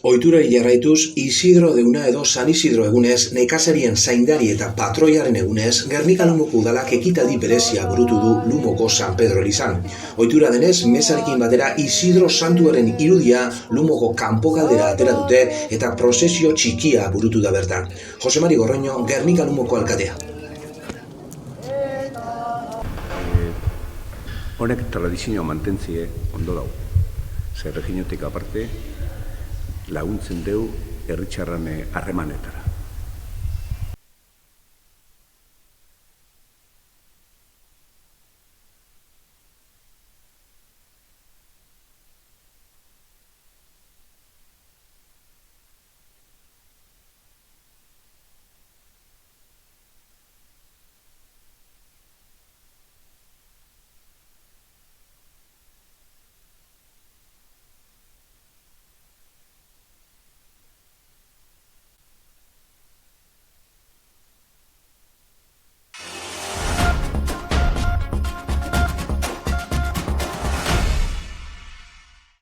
Ohiturari jarraituz, Isidro deuna edo San Isidro egunez, nekazarien zaindari eta patroiaren egunez, Gernika Lumoko udalak ekitaldi berezia burutu du Lumoko San Pedro elizan. Ohitura denez, mezarekin batera Isidro santuaren irudia Lumoko kanpokaldera atera dute eta prozesio txikia burutu da bertan. Jose Mari Gorroño, Gernika Lumoko alkatea. Honek tradizioa mantentzie ondo dago. Zer reginotik aparte, laguntzen deu herritxarran harremanetara.